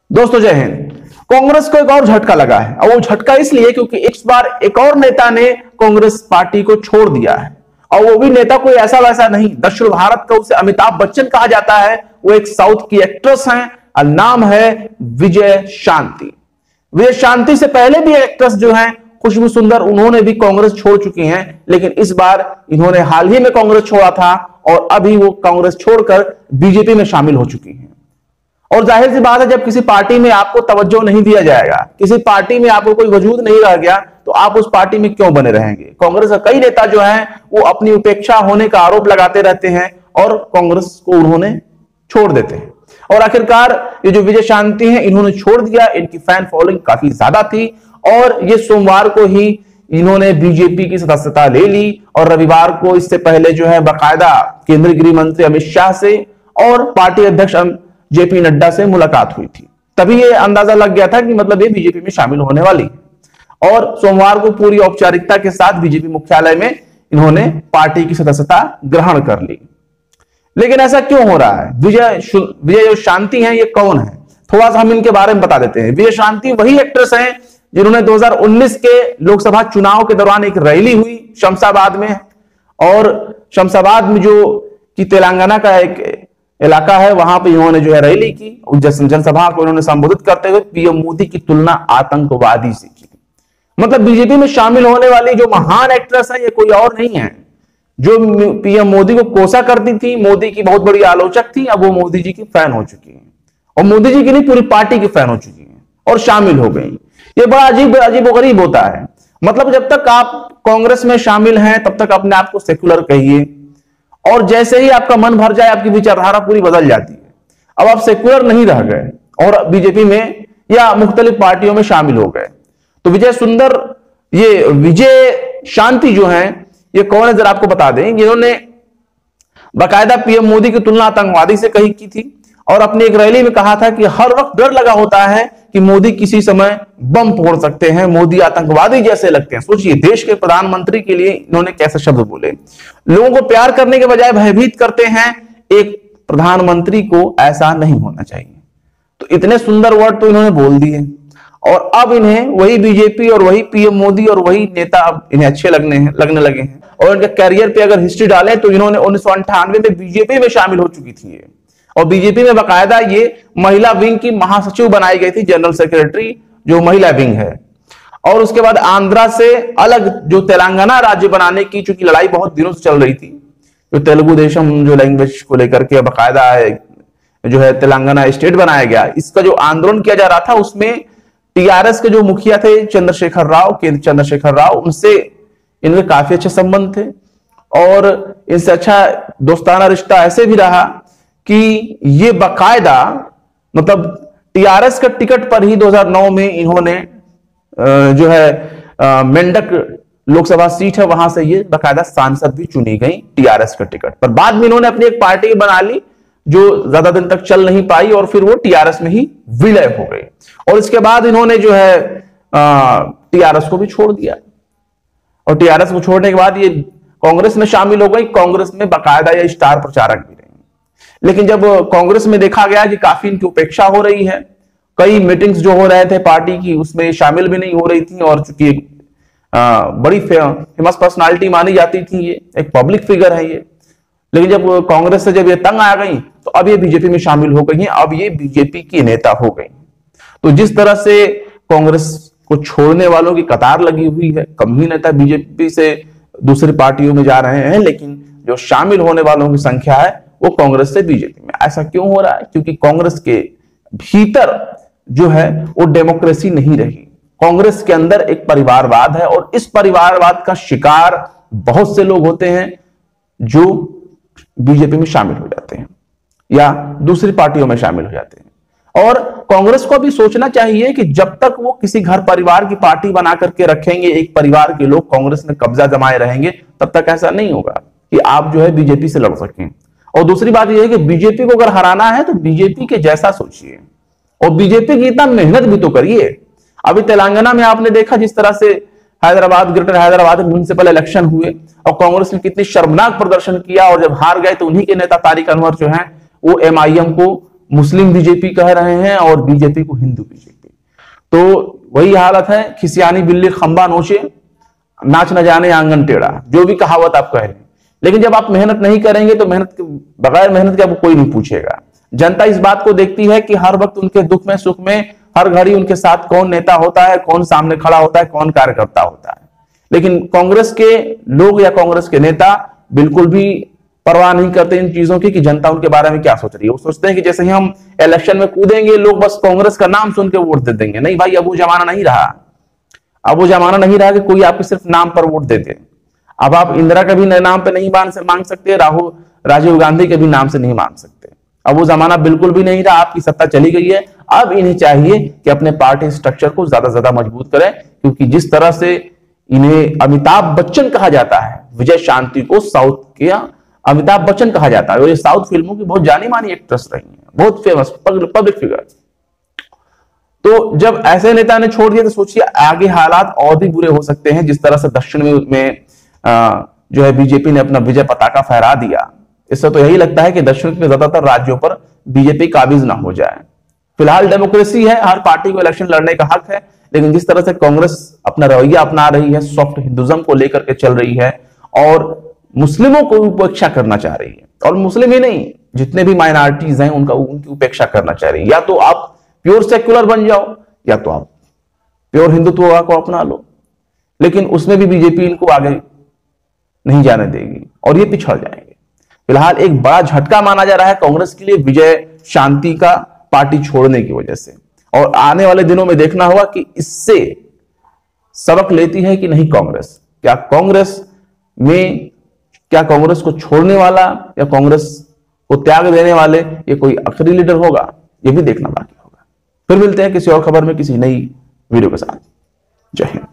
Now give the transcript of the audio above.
दोस्तों जय हिंद। कांग्रेस को एक और झटका लगा है और वो झटका इसलिए क्योंकि इस बार एक और नेता ने कांग्रेस पार्टी को छोड़ दिया है और वो भी नेता कोई ऐसा वैसा नहीं, दक्षिण भारत का उसे अमिताभ बच्चन कहा जाता है। वो एक साउथ की एक्ट्रेस हैं और नाम है विजय शांति। विजय शांति से पहले भी एक्ट्रेस जो है खुशबू सुंदर, उन्होंने भी कांग्रेस छोड़ चुकी हैं, लेकिन इस बार इन्होंने हाल ही में कांग्रेस छोड़ा था और अभी वो कांग्रेस छोड़कर बीजेपी में शामिल हो चुकी हैं। और जाहिर सी बात है, जब किसी पार्टी में आपको तवज्जो नहीं दिया जाएगा, किसी पार्टी में आपको कोई वजूद नहीं रह गया, तो आप उस पार्टी में क्यों बने रहेंगे। कांग्रेस का कई नेता जो हैं वो अपनी उपेक्षा होने का आरोप लगाते रहते हैं और कांग्रेस को उन्होंने छोड़ देते हैं। और आखिरकार ये जो विजय शांति हैं, इन्होंने छोड़ दिया। इनकी फैन फॉलोइंग काफी ज्यादा थी और ये सोमवार को ही इन्होंने बीजेपी की सदस्यता ले ली और रविवार को इससे पहले जो है बाकायदा केंद्रीय गृह मंत्री अमित शाह से और पार्टी अध्यक्ष जेपी नड्डा से मुलाकात हुई थी। तभी ये अंदाजा लग गया था कि मतलब ये बीजेपी में शामिल होने वाली है और सोमवार को पूरी औपचारिकता के साथ बीजेपी मुख्यालय में इन्होंने पार्टी की सदस्यता ग्रहण कर ली। लेकिन ऐसा क्यों हो रहा है? विजय जो शांति हैं, ये कौन है? थोड़ा सा हम इनके बारे में बता देते हैं। विजय शांति वही एक्ट्रेस हैं जिन्होंने 2019 के लोकसभा चुनाव के दौरान एक रैली हुई शमशाबाद में, और शमशाबाद में जो कि तेलंगाना का एक इलाका है, वहां पे इन्होंने जो है रैली की। जनसभा को इन्होंने संबोधित करते हुए पीएम मोदी की तुलना आतंकवादी से की। मतलब बीजेपी में शामिल होने वाली जो महान एक्ट्रेस है, ये कोई और नहीं है। जो पीएम मोदी को कोसा करती थी, मोदी की बहुत बड़ी आलोचक थी, अब वो मोदी जी की फैन हो चुकी है और मोदी जी की नहीं, पूरी पार्टी की फैन हो चुकी है और शामिल हो गई। ये बड़ा अजीब गरीब होता है। मतलब जब तक आप कांग्रेस में शामिल हैं तब तक अपने आप को सेकुलर कहिए, और जैसे ही आपका मन भर जाए आपकी विचारधारा पूरी बदल जाती है। अब आप सेकुलर नहीं रह गए और बीजेपी में या मुख्तलिफ पार्टियों में शामिल हो गए। तो विजय शांति जो है, ये कौन है जरा आपको बता दें। इन्होंने बाकायदा पीएम मोदी की तुलना आतंकवादी से कही की थी और अपनी एक रैली में कहा था कि हर वक्त डर लगा होता है कि मोदी किसी समय बम फोड़ सकते हैं, मोदी आतंकवादी जैसे लगते हैं। सोचिए, देश के प्रधानमंत्री के लिए इन्होंने कैसे शब्द बोले। लोगों को प्यार करने के बजाय भयभीत करते हैं। एक प्रधानमंत्री को ऐसा नहीं होना चाहिए। तो इतने सुंदर वर्ड तो इन्होंने बोल दिए और अब इन्हें वही बीजेपी और वही पीएम मोदी और वही नेता अब इन्हें अच्छे लगने लगे हैं। और इनके कैरियर पे अगर हिस्ट्री डालें तो इन्होंने 1998 में बीजेपी में शामिल हो चुकी थी और बीजेपी में बाकायदा ये महिला विंग की महासचिव बनाई गई थी, जनरल सेक्रेटरी जो महिला विंग है। और उसके बाद आंध्रा से अलग जो तेलंगाना राज्य बनाने की चूंकि लड़ाई बहुत दिनों से चल रही थी, जो तेलुगु देशम जो लैंग्वेज को लेकर के बाकायदा जो है तेलंगाना स्टेट बनाया गया, इसका जो आंदोलन किया जा रहा था उसमें टीआरएस के जो मुखिया थे चंद्रशेखर राव, उनसे इनके काफी अच्छे संबंध थे और इनसे अच्छा दोस्ताना रिश्ता ऐसे भी रहा कि ये बाकायदा मतलब टीआरएस के टिकट पर ही 2009 में इन्होंने जो है मेंढक लोकसभा सीट है, वहां से ये बाकायदा सांसद भी चुनी गई टीआरएस के टिकट पर। बाद में इन्होंने अपनी एक पार्टी बना ली जो ज्यादा दिन तक चल नहीं पाई और फिर वो टीआरएस में ही विलय हो गई और इसके बाद इन्होंने जो है टीआरएस को भी छोड़ दिया और टीआरएस को छोड़ने के बाद ये कांग्रेस में शामिल हो गई। कांग्रेस में बाकायदा ये स्टार प्रचारक भी रही। लेकिन जब कांग्रेस में देखा गया कि काफी इनकी उपेक्षा हो रही है, कई मीटिंग्स जो हो रहे थे पार्टी की उसमें शामिल भी नहीं हो रही थी और चूंकि बड़ी फेमस पर्सनालिटी मानी जाती थी, ये एक पब्लिक फिगर है ये। लेकिन जब कांग्रेस से जब ये तंग आ गई तो अब ये बीजेपी में शामिल हो गई हैं, अब ये बीजेपी की नेता हो गई। तो जिस तरह से कांग्रेस को छोड़ने वालों की कतार लगी हुई है, कम ही नेता बीजेपी से दूसरी पार्टियों में जा रहे हैं, लेकिन जो शामिल होने वालों की संख्या है वो कांग्रेस से बीजेपी में। ऐसा क्यों हो रहा है? क्योंकि कांग्रेस के भीतर जो है वो डेमोक्रेसी नहीं रही। कांग्रेस के अंदर एक परिवारवाद है और इस परिवारवाद का शिकार बहुत से लोग होते हैं जो बीजेपी में शामिल हो जाते हैं या दूसरी पार्टियों में शामिल हो जाते हैं। और कांग्रेस को भी सोचना चाहिए कि जब तक वो किसी घर परिवार की पार्टी बना करके रखेंगे, एक परिवार के लोग कांग्रेस में कब्जा जमाए रहेंगे, तब तक ऐसा नहीं होगा कि आप जो है बीजेपी से लड़ सकें। और दूसरी बात यह है कि बीजेपी को अगर हराना है तो बीजेपी के जैसा सोचिए और बीजेपी की इतना मेहनत भी तो करिए। अभी तेलंगाना में आपने देखा जिस तरह से ग्रेटर हैदराबाद में म्युनिसिपल इलेक्शन हुए और कांग्रेस ने कितनी शर्मनाक प्रदर्शन किया और जब हार गए तो उन्हीं के नेता तारिक अनवर जो हैं वो एमआईएम को मुस्लिम बीजेपी कह रहे हैं और बीजेपी को हिंदू बीजेपी। तो वही हालत है, खिसियानी बिल्ली खंबा नोचे, नाच न जाने आंगन टेढ़ा, जो भी कहावत आप कह रहे हैं। लेकिन जब आप मेहनत नहीं करेंगे तो बगैर मेहनत के आपको कोई नहीं पूछेगा। जनता इस बात को देखती है कि हर वक्त उनके दुख में सुख में हर घड़ी उनके साथ कौन नेता होता है, कौन सामने खड़ा होता है, कौन कार्यकर्ता होता है। लेकिन कांग्रेस के लोग या कांग्रेस के नेता बिल्कुल भी परवाह नहीं करते इन चीजों की कि जनता उनके बारे में क्या सोच रही है। वो सोचते हैं कि जैसे ही हम इलेक्शन में कूदेंगे लोग बस कांग्रेस का नाम सुन के वोट दे देंगे। नहीं भाई, अब वो जमाना नहीं रहा। अब वो जमाना नहीं रहा कि कोई आपके सिर्फ नाम पर वोट दे दे। अब आप इंदिरा के भी नाम पे नहीं मांग सकते, राजीव गांधी के भी नाम से नहीं मांग सकते। अब वो जमाना बिल्कुल भी नहीं रहा। आपकी सत्ता चली गई है। अब इन्हें चाहिए कि अपने पार्टी स्ट्रक्चर को ज्यादा से ज्यादा मजबूत करें, क्योंकि जिस तरह से इन्हें अमिताभ बच्चन कहा जाता है, विजय शांति को साउथ के अमिताभ बच्चन कहा जाता है, और ये साउथ फिल्मों की बहुत जानी मानी एक्ट्रेस रही है, बहुत फेमस पब्लिक फिगर। तो जब ऐसे नेता ने छोड़ दिया तो सोचिए आगे हालात और भी बुरे हो सकते हैं। जिस तरह से दक्षिण में जो है बीजेपी ने अपना विजय पताका फहरा दिया, इससे तो यही लगता है कि दक्षिण के ज्यादातर राज्यों पर बीजेपी काबिज ना हो जाए। फिलहाल डेमोक्रेसी है, हर पार्टी को इलेक्शन लड़ने का हक है, लेकिन जिस तरह से कांग्रेस अपना रवैया अपना रही है, सॉफ्ट हिंदुज्म को लेकर के चल रही है और मुस्लिमों को उपेक्षा करना चाह रही है, और मुस्लिम ही नहीं जितने भी माइनॉरिटीज हैं उनकी उपेक्षा करना चाह रही है। या तो आप प्योर सेक्युलर बन जाओ या तो आप प्योर हिंदुत्व को अपना लो, लेकिन उसमें भी बीजेपी इनको आगे नहीं जाने देगी और ये पिछड़ जाएंगे। फिलहाल एक बड़ा झटका माना जा रहा है कांग्रेस के लिए विजय शांति का पार्टी छोड़ने की वजह से, और आने वाले दिनों में देखना होगा कि इससे सबक लेती है कि नहीं कांग्रेस। क्या कांग्रेस को छोड़ने वाला या कांग्रेस को त्याग देने वाले ये कोई आखिरी लीडर होगा, ये भी देखना बाकी होगा। फिर मिलते हैं किसी और खबर में किसी नई वीडियो के साथ। जय हिंद।